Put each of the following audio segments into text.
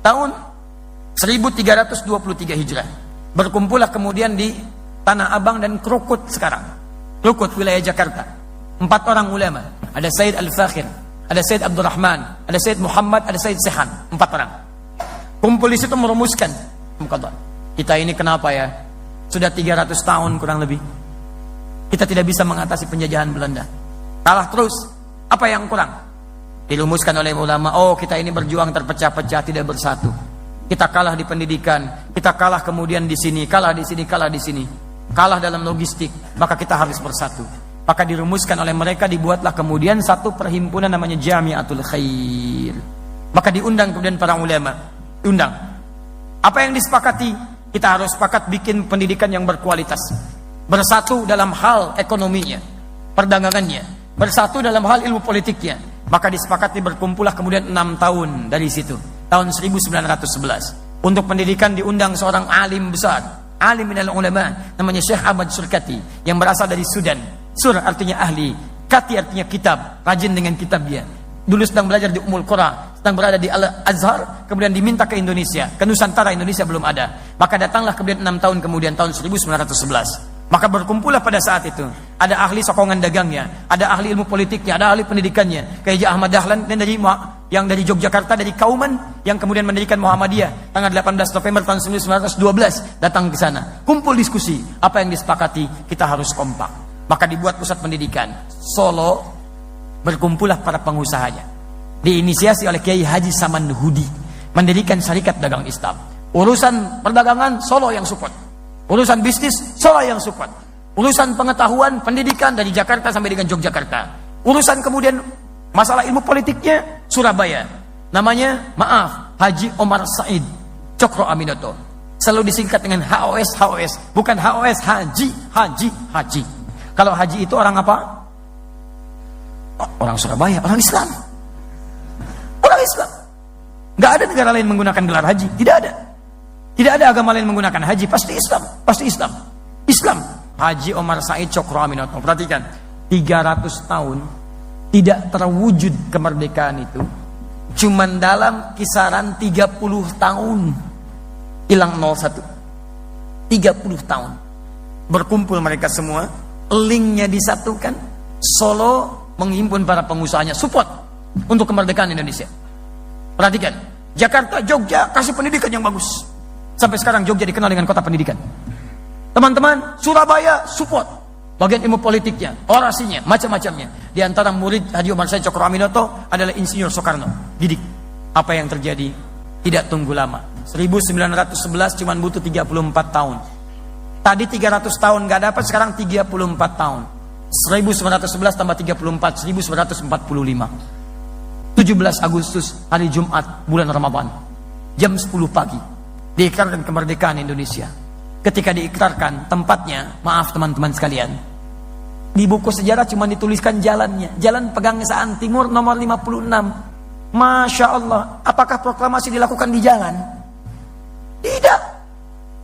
tahun 1323 Hijrah. Berkumpullah kemudian di Tanah Abang dan Krukut sekarang. Krukut, wilayah Jakarta. 4 orang ulama. Ada Said Al-Fakhir, ada Said Abdurrahman, ada Said Muhammad, ada Said Sehan. 4 orang. Kumpul di situ merumuskan. Kita ini kenapa ya? Sudah 300 tahun kurang lebih. Kita tidak bisa mengatasi penjajahan Belanda. Kalah terus. Apa yang kurang? Dirumuskan oleh ulama. Oh, kita ini berjuang terpecah-pecah, tidak bersatu. Kita kalah di pendidikan, kita kalah kemudian di sini, kalah di sini, kalah di sini. Kalah dalam logistik, maka kita harus bersatu. Maka dirumuskan oleh mereka, dibuatlah kemudian satu perhimpunan namanya Jamiatul Khair. Maka diundang kemudian para ulama. Diundang. Apa yang disepakati? Kita harus sepakat bikin pendidikan yang berkualitas. Bersatu dalam hal ekonominya, perdagangannya. Bersatu dalam hal ilmu politiknya. Maka disepakati berkumpullah kemudian 6 tahun dari situ. Tahun 1911. Untuk pendidikan diundang seorang alim besar. Alim minal ulama. Namanya Syekh Ahmad Surkati. Yang berasal dari Sudan. Sur artinya ahli. Kati artinya kitab. Rajin dengan kitabnya. Dulu sedang belajar di Ummul Qura. Sedang berada di Al-Azhar. Kemudian diminta ke Indonesia. Ke Nusantara, Indonesia belum ada. Maka datanglah kemudian 6 tahun kemudian. Tahun 1911. Maka berkumpullah pada saat itu. Ada ahli sokongan dagangnya, ada ahli ilmu politiknya, ada ahli pendidikannya. Kayak Ahmad Dahlan dan yang dari Yogyakarta, dari Kauman, yang kemudian mendirikan Muhammadiyah tanggal 18 November tahun 1912 datang ke sana. Kumpul diskusi, apa yang disepakati, kita harus kompak. Maka dibuat pusat pendidikan Solo, berkumpullah para pengusahanya. Diinisiasi oleh Kiai Haji Saman Hudi, mendirikan Syarikat Dagang Islam. Urusan perdagangan Solo yang support. Urusan bisnis, Solo yang support. Urusan pengetahuan, pendidikan dari Jakarta sampai dengan Yogyakarta. Urusan kemudian masalah ilmu politiknya, Surabaya. Namanya, maaf, Haji Omar Said Cokro Aminoto. Selalu disingkat dengan HOS, HOS. Bukan HOS, Haji, Haji, Haji. Kalau Haji itu orang apa? Orang Surabaya, orang Islam. Orang Islam. Gak ada negara lain menggunakan gelar haji, tidak ada. Tidak ada agama lain menggunakan haji, pasti Islam, pasti Islam. Islam. Haji Omar Said Cokro Aminoto. Perhatikan, 300 tahun tidak terwujud kemerdekaan itu. Cuman dalam kisaran 30 tahun hilang 01. 30 tahun. Berkumpul mereka semua, linknya disatukan. Solo menghimpun para pengusahanya, support untuk kemerdekaan Indonesia. Perhatikan, Jakarta, Jogja kasih pendidikan yang bagus. Sampai sekarang Jogja dikenal dengan kota pendidikan. Teman-teman, Surabaya support bagian ilmu politiknya, orasinya, macam-macamnya. Di antara murid Haji Omar Said Cokro Aminoto adalah Insinyur Soekarno. Didik. Apa yang terjadi? Tidak tunggu lama. 1911 cuma butuh 34 tahun. Tadi 300 tahun gak dapat, sekarang 34 tahun. 1911 tambah 34, 1945. 17 Agustus, hari Jumat, bulan Ramadan. Jam 10 pagi. Diikrarkan kemerdekaan Indonesia. Ketika diikrarkan, tempatnya, maaf teman-teman sekalian, di buku sejarah cuma dituliskan jalannya. Jalan Pegangsaan Timur nomor 56. Masya Allah, apakah proklamasi dilakukan di jalan? Tidak.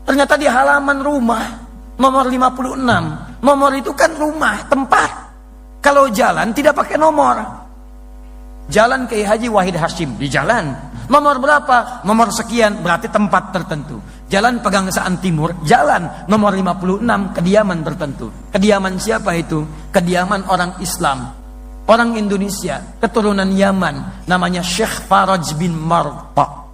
Ternyata di halaman rumah nomor 56. Nomor itu kan rumah, tempat. Kalau jalan tidak pakai nomor. Jalan Kiai Haji Wahid Hashim di jalan. Nomor berapa? Nomor sekian, berarti tempat tertentu. Jalan Pegangsaan Timur, jalan nomor 56, kediaman tertentu. Kediaman siapa itu? Kediaman orang Islam, orang Indonesia, keturunan Yaman, namanya Syekh Faraj bin Marta.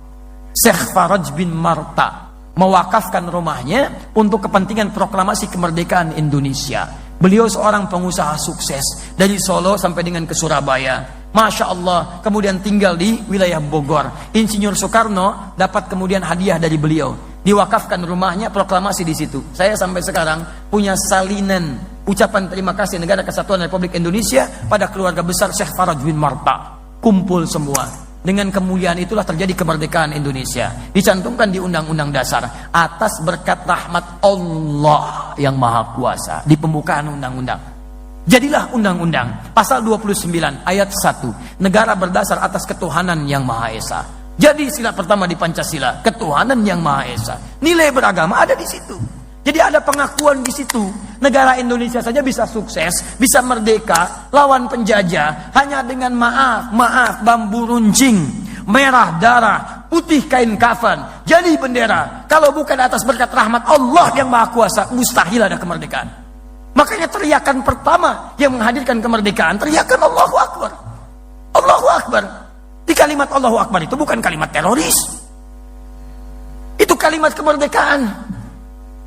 Syekh Faraj bin Marta mewakafkan rumahnya untuk kepentingan proklamasi kemerdekaan Indonesia. Beliau seorang pengusaha sukses dari Solo sampai dengan ke Surabaya. Masya Allah, kemudian tinggal di wilayah Bogor. Insinyur Soekarno dapat kemudian hadiah dari beliau. Diwakafkan rumahnya, proklamasi di situ. Saya sampai sekarang punya salinan ucapan terima kasih Negara Kesatuan Republik Indonesia pada keluarga besar Syekh Faraj bin Marta. Kumpul semua. Dengan kemuliaan itulah terjadi kemerdekaan Indonesia. Dicantumkan di Undang-Undang Dasar atas berkat rahmat Allah yang Maha Kuasa di pembukaan undang-undang. Jadilah undang-undang pasal 29 ayat 1, negara berdasar atas ketuhanan yang Maha Esa. Jadi sila pertama di Pancasila, ketuhanan yang Maha Esa. Nilai beragama ada di situ. Jadi ada pengakuan di situ. Negara Indonesia saja bisa sukses, bisa merdeka, lawan penjajah hanya dengan maaf, bambu runcing, merah darah, putih kain kafan, jadi bendera. Kalau bukan atas berkat rahmat Allah yang Maha Kuasa, mustahil ada kemerdekaan. Makanya teriakan pertama yang menghadirkan kemerdekaan, teriakan Allahu Akbar. Allahu Akbar. Di kalimat Allahu Akbar itu bukan kalimat teroris. Itu kalimat kemerdekaan.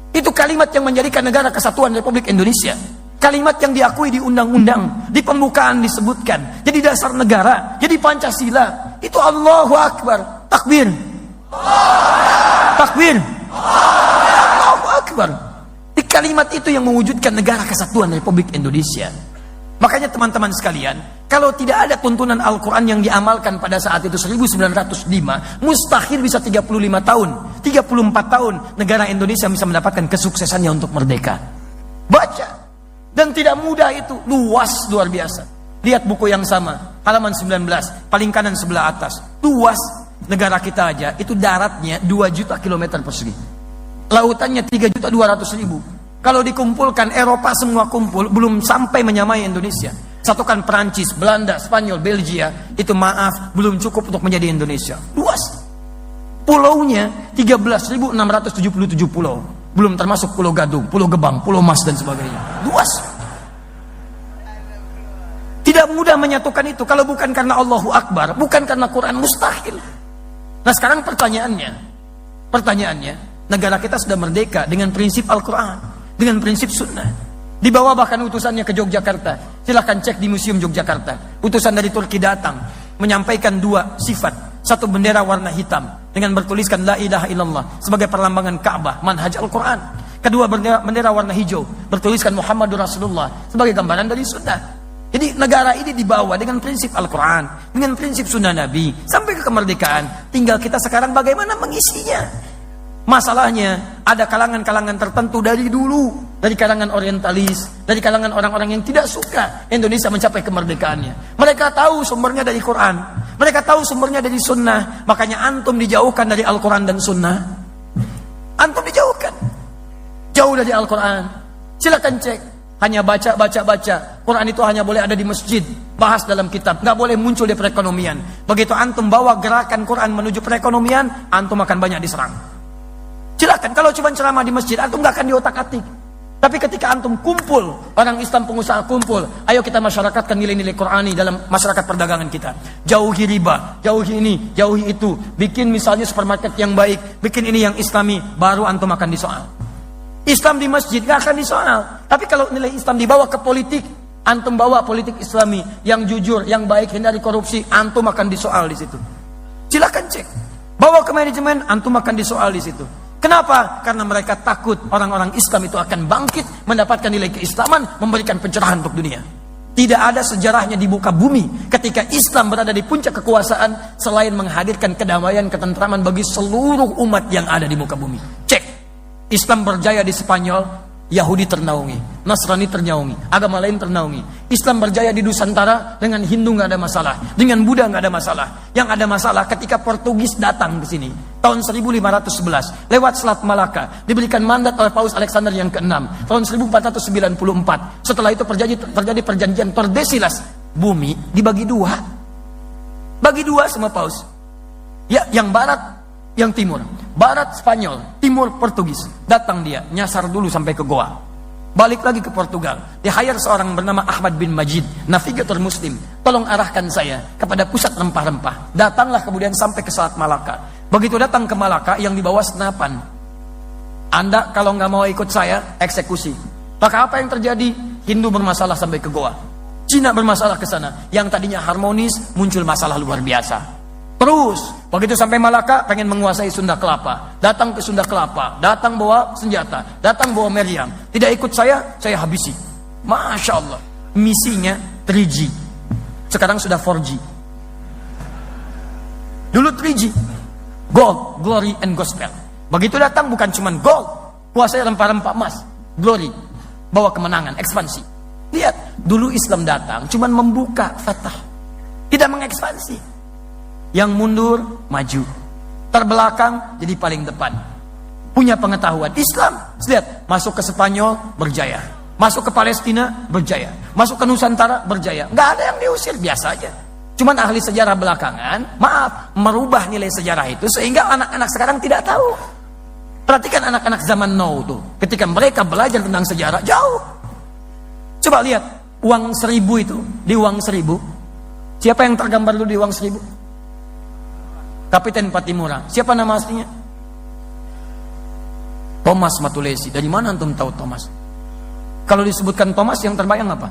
Itu kalimat yang menjadikan negara kesatuan Republik Indonesia. Kalimat yang diakui di undang-undang, di pembukaan disebutkan, jadi dasar negara, jadi Pancasila. Itu Allahu Akbar. Takbir. Takbir. Allahu Akbar. Di kalimat itu yang mewujudkan negara kesatuan Republik Indonesia. Makanya teman-teman sekalian, kalau tidak ada tuntunan Al-Quran yang diamalkan pada saat itu 1905, mustahil bisa 35 tahun, 34 tahun negara Indonesia bisa mendapatkan kesuksesannya untuk merdeka. Baca. Dan tidak mudah itu, luas luar biasa. Lihat buku yang sama, halaman 19, paling kanan sebelah atas. Luas negara kita aja, itu daratnya 2 juta kilometer persegi. Lautannya 3.200.000. Kalau dikumpulkan Eropa semua kumpul, belum sampai menyamai Indonesia. Satukan Perancis, Belanda, Spanyol, Belgia, itu maaf, belum cukup untuk menjadi Indonesia. Luas. Pulaunya 13.677 pulau. Belum termasuk Pulau Gadung, Pulau Gebang, Pulau Mas dan sebagainya. Luas. Tidak mudah menyatukan itu kalau bukan karena Allahu Akbar, bukan karena Quran, mustahil. Nah sekarang pertanyaannya, negara kita sudah merdeka dengan prinsip Al-Quran, dengan prinsip Sunnah. Dibawa bahkan utusannya ke Yogyakarta. Silahkan cek di Museum Yogyakarta. Utusan dari Turki datang menyampaikan 2 sifat. Satu bendera warna hitam dengan bertuliskan La ilaha illallah sebagai perlambangan Ka'bah, manhaj Al-Quran. Kedua bendera warna hijau bertuliskan Muhammadur Rasulullah sebagai gambaran dari Sunnah. Jadi negara ini dibawa dengan prinsip Al-Quran, dengan prinsip Sunnah Nabi sampai ke kemerdekaan. Tinggal kita sekarang bagaimana mengisinya. Masalahnya ada kalangan-kalangan tertentu dari dulu, dari kalangan orientalis, dari kalangan orang-orang yang tidak suka Indonesia mencapai kemerdekaannya. Mereka tahu sumbernya dari Quran, mereka tahu sumbernya dari Sunnah. Makanya antum dijauhkan dari Al-Quran dan Sunnah. Antum dijauhkan, jauh dari Al-Quran. Silakan cek, hanya baca. Quran itu hanya boleh ada di masjid, bahas dalam kitab, nggak boleh muncul di perekonomian. Begitu antum bawa gerakan Quran menuju perekonomian, antum akan banyak diserang. Silakan, kalau cuma ceramah di masjid, antum nggak akan diotak-atik. Tapi ketika antum kumpul, orang Islam pengusaha kumpul, ayo kita masyarakatkan nilai-nilai Qurani dalam masyarakat perdagangan kita. Jauhi riba, jauhi ini, jauhi itu. Bikin misalnya supermarket yang baik, bikin ini yang Islami, baru antum akan disoal. Islam di masjid nggak akan disoal. Tapi kalau nilai Islam dibawa ke politik, antum bawa politik Islami yang jujur, yang baik, hindari korupsi, antum akan disoal di situ. Silakan cek. Bawa ke manajemen, antum akan disoal di situ. Kenapa? Karena mereka takut orang-orang Islam itu akan bangkit, mendapatkan nilai keislaman, memberikan pencerahan untuk dunia. Tidak ada sejarahnya di muka bumi ketika Islam berada di puncak kekuasaan selain menghadirkan kedamaian, ketentraman bagi seluruh umat yang ada di muka bumi. Cek. Islam berjaya di Spanyol, Yahudi ternaungi, Nasrani ternaungi, agama lain ternaungi. Islam berjaya di Nusantara, dengan Hindu nggak ada masalah, dengan Buddha nggak ada masalah. Yang ada masalah ketika Portugis datang ke sini tahun 1511 lewat Selat Malaka, diberikan mandat oleh Paus Alexander yang ke-6 tahun 1494. Setelah itu terjadi perjanjian Tordesillas, bumi dibagi 2, bagi 2 sama Paus. Ya, yang barat, yang timur. Barat Spanyol, timur Portugis. Datang dia, nyasar dulu sampai ke Goa. Balik lagi ke Portugal. Dia hire seorang bernama Ahmad bin Majid, navigator muslim. Tolong arahkan saya kepada pusat rempah-rempah. Datanglah kemudian sampai ke Selat Malaka. Begitu datang ke Malaka, yang dibawa senapan. Anda kalau nggak mau ikut saya, eksekusi. Maka apa yang terjadi? Hindu bermasalah sampai ke Goa. Cina bermasalah ke sana. Yang tadinya harmonis, muncul masalah luar biasa. Terus, begitu sampai Malaka, pengen menguasai Sunda Kelapa. Datang ke Sunda Kelapa, datang bawa senjata, datang bawa meriam. Tidak ikut saya habisi. Masya Allah. Misinya 3G. Sekarang sudah 4G. Dulu 3G. Gold, glory, and gospel. Begitu datang bukan cuma gold, kuasai rempah-rempah emas. Glory, bawa kemenangan, ekspansi. Lihat, dulu Islam datang cuma membuka fatah. Tidak mengekspansi. Yang mundur, maju. Terbelakang, jadi paling depan. Punya pengetahuan. Islam, lihat, masuk ke Spanyol, berjaya. Masuk ke Palestina, berjaya. Masuk ke Nusantara, berjaya. Nggak ada yang diusir, biasa aja. Cuman ahli sejarah belakangan, maaf, merubah nilai sejarah itu sehingga anak-anak sekarang tidak tahu. Perhatikan anak-anak zaman now tuh, ketika mereka belajar tentang sejarah, jauh. Coba lihat, uang 1000 itu, di uang 1000, siapa yang tergambar dulu di uang 1000? Kapiten Patimura. Siapa nama aslinya? Thomas Matulesi. Dari mana antum tahu Thomas? Kalau disebutkan Thomas, yang terbayang apa?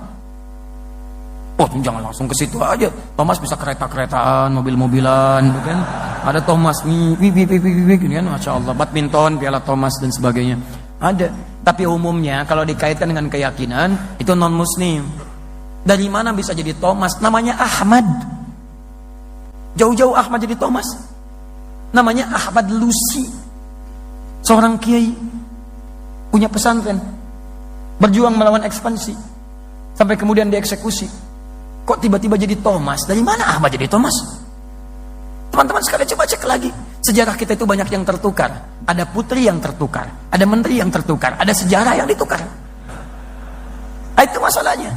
Oh, jangan langsung ke situ aja. Thomas bisa kereta-keretaan, mobil-mobilan, gitu kan? Ada Thomas, kan? Masya Allah, badminton, piala Thomas dan sebagainya. Ada. Tapi umumnya kalau dikaitkan dengan keyakinan, itu non-muslim. Dari mana bisa jadi Thomas? Namanya Ahmad. Jauh-jauh Ahmad jadi Thomas. Namanya Ahmad Lusi. Seorang kiai, punya pesantren, berjuang melawan ekspansi, sampai kemudian dieksekusi. Kok tiba-tiba jadi Thomas? Dari mana Ahmad jadi Thomas? Teman-teman sekalian coba cek lagi. Sejarah kita itu banyak yang tertukar. Ada putri yang tertukar, ada menteri yang tertukar, ada sejarah yang ditukar. Itu masalahnya.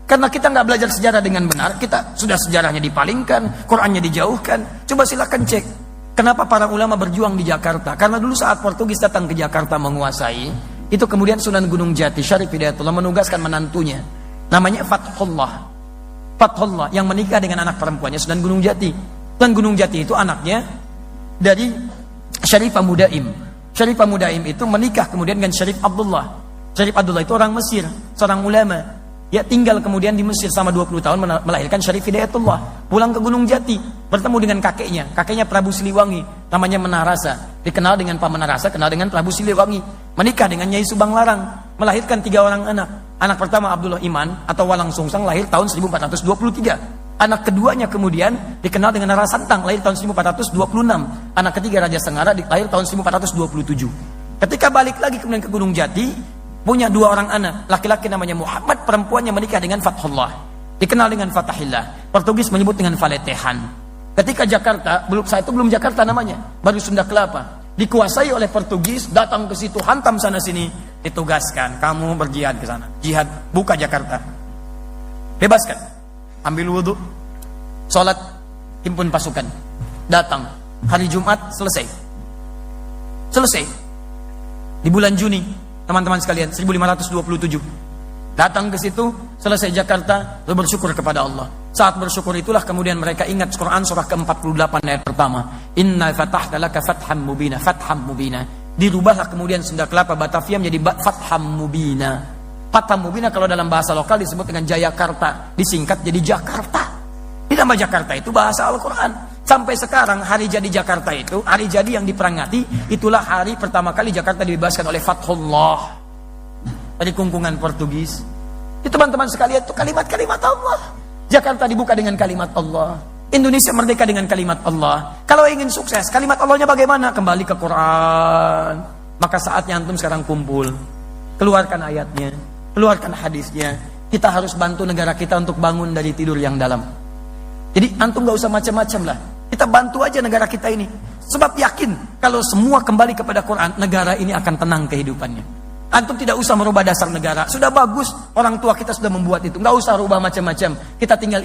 Karena kita nggak belajar sejarah dengan benar, kita sudah sejarahnya dipalingkan, Qurannya dijauhkan. Coba silakan cek. Kenapa para ulama berjuang di Jakarta? Karena dulu saat Portugis datang ke Jakarta menguasai, itu kemudian Sunan Gunung Jati, Syarif Hidayatullah menugaskan menantunya. Namanya Fathullah. Fathullah yang menikah dengan anak perempuannya Sunan Gunung Jati. Sunan Gunung Jati itu anaknya dari Syarifah Mudaim. Syarifah Mudaim itu menikah kemudian dengan Syarif Abdullah. Syarif Abdullah itu orang Mesir, seorang ulama. Ya tinggal kemudian di Mesir selama 20 tahun melahirkan Syarif Hidayatullah. Pulang ke Gunung Jati, bertemu dengan kakeknya Prabu Siliwangi, namanya Menarasa. Dikenal dengan Pak Menarasa, kenal dengan Prabu Siliwangi. Menikah dengan Nyai Subang Larang, melahirkan 3 orang anak. Anak pertama Abdullah Iman atau Walang Sungsang lahir tahun 1423. Anak keduanya kemudian dikenal dengan Rara Santang, lahir tahun 1426. Anak ketiga Raja Sengara lahir tahun 1427. Ketika balik lagi kemudian ke Gunung Jati, punya 2 orang anak, laki-laki namanya Muhammad, perempuannya menikah dengan Fathullah, dikenal dengan Fatahillah. Portugis menyebut dengan Valetehan. Ketika Jakarta, saat itu belum Jakarta namanya, baru Sunda Kelapa, dikuasai oleh Portugis, datang ke situ, hantam sana sini, ditugaskan, kamu berjihad ke sana, jihad, buka Jakarta, bebaskan, ambil wudhu, sholat, himpun pasukan, datang, hari Jumat selesai, di bulan Juni, teman-teman sekalian, 1527, datang ke situ, selesai Jakarta, lalu bersyukur kepada Allah. Saat bersyukur itulah kemudian mereka ingat Quran surah ke-48 ayat pertama, Inna fatahna laka fatham mubina, fatham mubina. Dirubahlah kemudian Sunda Kelapa Batavia menjadi fatham mubina. Fatham mubina kalau dalam bahasa lokal disebut dengan Jayakarta, disingkat jadi Jakarta. Ditambah Jakarta itu bahasa Al-Quran. Sampai sekarang hari jadi Jakarta itu, hari jadi yang diperangati, itulah hari pertama kali Jakarta dibebaskan oleh Fathullah dari kungkungan Portugis. Itu teman-teman sekalian, itu kalimat-kalimat Allah. Jakarta dibuka dengan kalimat Allah, Indonesia merdeka dengan kalimat Allah. Kalau ingin sukses, kalimat Allahnya bagaimana? Kembali ke Quran. Maka saatnya antum sekarang kumpul, keluarkan ayatnya, keluarkan hadisnya. Kita harus bantu negara kita untuk bangun dari tidur yang dalam. Jadi antum gak usah macam-macam lah, kita bantu aja negara kita ini. Sebab yakin kalau semua kembali kepada Quran, negara ini akan tenang kehidupannya. Antum tidak usah merubah dasar negara, sudah bagus, orang tua kita sudah membuat itu, nggak usah rubah macam-macam. Kita tinggal